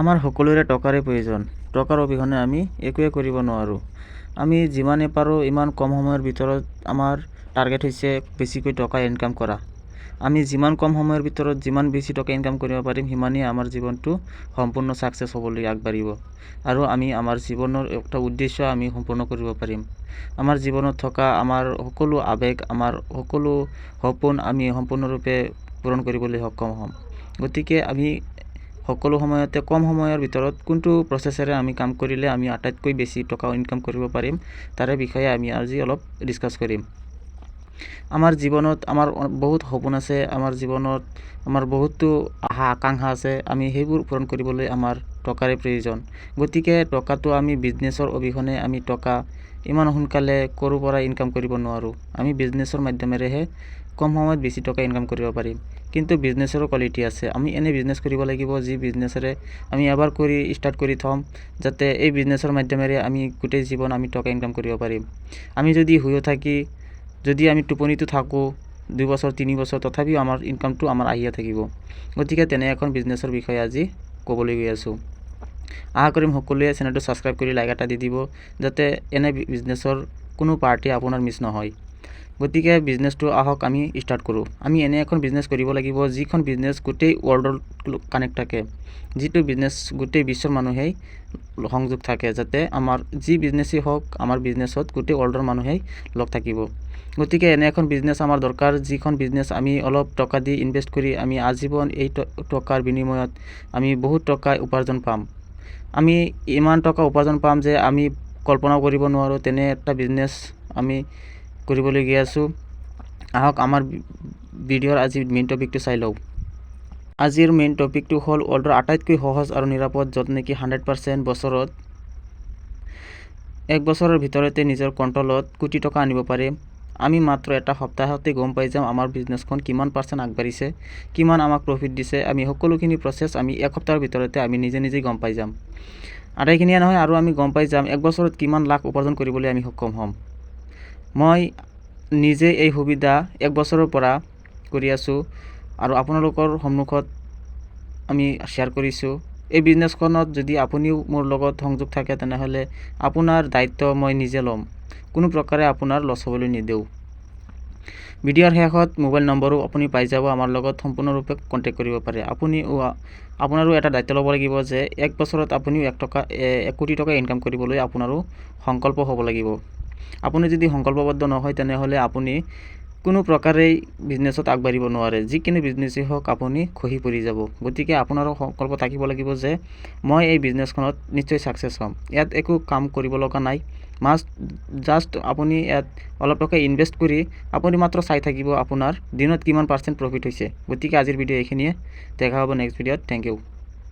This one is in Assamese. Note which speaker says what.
Speaker 1: আমাৰ সকলোৰে টকাৰে প্ৰয়োজন। টকাৰ অবিহনে আমি একোৱে কৰিব নোৱাৰোঁ। আমি যিমানে পাৰোঁ ইমান কম সময়ৰ ভিতৰত আমাৰ টাৰ্গেট হৈছে বেছিকৈ টকা ইনকাম কৰা। আমি যিমান কম সময়ৰ ভিতৰত যিমান বেছি টকা ইনকাম কৰিব পাৰিম সিমানেই আমাৰ জীৱনটো সম্পূৰ্ণ ছাকচেছ হ'বলৈ আগবাঢ়িব আৰু আমি আমাৰ জীৱনৰ একটা উদ্দেশ্য আমি সম্পূৰ্ণ কৰিব পাৰিম। আমাৰ জীৱনত থকা আমাৰ সকলো আৱেগ, আমাৰ সকলো সপোন আমি সম্পূৰ্ণৰূপে পূৰণ কৰিবলৈ সক্ষম হ'ম। গতিকে আমি সকলো সময়তে কম সময়ৰ ভিতৰত কোনটো প্ৰচেছেৰে আমি কাম কৰিলে আমি আটাইতকৈ বেছি টকা ইনকাম কৰিব পাৰিম তাৰে বিষয়ে আমি আজি অলপ ডিছকাছ কৰিম। আমাৰ জীৱনত আমাৰ বহুত সপোন আছে, আমাৰ জীৱনত আমাৰ বহুতো আশা আকাংক্ষা আছে। আমি সেইবোৰ পূৰণ কৰিবলৈ আমাৰ টকাৰে প্ৰয়োজন। গতিকে টকাটো আমি বিজনেছৰ অবিহনে আমি টকা ইমান সোনকালে ক'ৰ পৰা ইনকাম কৰিব নোৱাৰোঁ। আমি বিজনেছৰ মাধ্যমেৰেহে কম সময়ত বেছি টকা ইনকাম কৰিব পাৰিম। কিন্তু বিজনেছৰো কোৱালিটি আছে। আমি এনে বিজনেছ কৰিব লাগিব যি বিজনেছেৰে আমি এবাৰ কৰি ষ্টাৰ্ট কৰি থ'ম, যাতে এই বিজনেছৰ মাধ্যমেৰে আমি গোটেই জীৱন আমি টকা ইনকাম কৰিব পাৰিম। আমি যদি শুই থাকি যদি আমি টোপনিতো থাকোঁ 2 বছৰ 3 বছৰ তথাপিও আমাৰ ইনকামটো আমাৰ আহিয়ে থাকিব। গতিকে তেনে এখন বিজনেছৰ বিষয়ে আজি ক'বলৈ গৈ আছোঁ। আশা কৰিম সকলোৱে চেনেলটো ছাবস্ক্ৰাইব কৰি লাইক এটা দি দিব, যাতে এনে বিজনেছৰ কোনো পাৰ্টি আপোনাৰ মিছ নহয়। গতিকে বিজনেছটো আহক আমি ষ্টাৰ্ট কৰোঁ। আমি এনে এখন বিজনেছ কৰিব লাগিব যিখন বিজনেছ গোটেই ৱৰ্ল্ডৰ কানেক্ট থাকে, যিটো বিজনেছ গোটেই বিশ্বৰ মানুহেই সংযোগ থাকে, যাতে আমাৰ যি বিজনেছেই হওক আমাৰ বিজনেছত গোটেই ৱৰ্ল্ডৰ মানুহেই লগ থাকিব। গতিকে এনে এখন বিজনেছ আমাৰ দৰকাৰ, যিখন বিজনেছ আমি অলপ টকা দি ইনভেষ্ট কৰি আমি আজীৱন এই টকাৰ বিনিময়ত আমি বহুত টকা উপাৰ্জন পাম। আমি ইমান টকা উপাৰ্জন পাম যে আমি কল্পনাও কৰিব নোৱাৰোঁ। তেনে এটা বিজনেছ আমি কৰিবলৈ গৈ আছোঁ। আহক আমাৰ ভিডিঅ'ৰ আজি মেইন টপিকটো চাই লওঁ। আজিৰ মেইন টপিকটো হ'ল ৱৰ্ল্ডৰ আটাইতকৈ সহজ আৰু নিৰাপদ, য'ত নেকি 100% বছৰত 1 বছৰৰ ভিতৰতে নিজৰ কণ্ট্ৰলত কোটি টকা আনিব পাৰে। আমি মাত্ৰ এটা সপ্তাহতে গম পাই যাম আমাৰ বিজনেছখন কিমান % আগবাঢ়িছে, কিমান আমাক প্ৰফিট দিছে। আমি সকলোখিনি প্ৰচেছ আমি 1 সপ্তাহৰ ভিতৰতে আমি নিজে গম পাই যাম। আটাইখিনিয়ে নহয়, আৰু আমি গম পাই যাম 1 বছৰত কিমান লাখ উপাৰ্জন কৰিবলৈ আমি সক্ষম হ'ম। মই নিজে এই সুবিধা 1 বছৰৰ পৰা কৰি আছোঁ আৰু আপোনালোকৰ সন্মুখত আমি শ্বেয়াৰ কৰিছোঁ। এই বিজনেছখনত যদি আপুনিও মোৰ লগত সংযোগ থাকে তেনেহ'লে আপোনাৰ দায়িত্ব মই নিজে ল'ম। কোনো প্ৰকাৰে আপোনাৰ লছ হ'বলৈ নিদিওঁ। ভিডিঅ'ৰ শেষত মোবাইল নম্বৰো আপুনি পাই যাব, আমাৰ লগত সম্পূৰ্ণৰূপে কণ্টেক্ট কৰিব পাৰে। আপোনাৰো এটা দায়িত্ব ল'ব লাগিব যে 1 বছৰত আপুনিও 1 কোটি টকা ইনকাম কৰিবলৈ আপোনাৰো সংকল্প হ'ব লাগিব। আপুনি যদি সংকল্পবদ্ধ নহয় তেনেহ'লে আপুনি কোনো প্ৰকাৰেই বিজনেছত আগবাঢ়িব নোৱাৰে। যিকোনো বিজনেছেই হওক আপুনি খহি পৰি যাব। গতিকে আপোনাৰো সংকল্প থাকিব লাগিব যে মই এই বিজনেছখনত নিশ্চয় ছাকচেছ হ'ম। ইয়াত একো কাম কৰিব লগা নাই, জাষ্ট আপুনি ইয়াত অলপ টকা ইনভেষ্ট কৰি আপুনি মাত্ৰ চাই থাকিব আপোনাৰ দিনত কিমান % প্ৰফিট হৈছে। গতিকে আজিৰ ভিডিঅ' এইখিনিয়ে, দেখা হ'ব নেক্সট ভিডিঅ'ত। Thank U.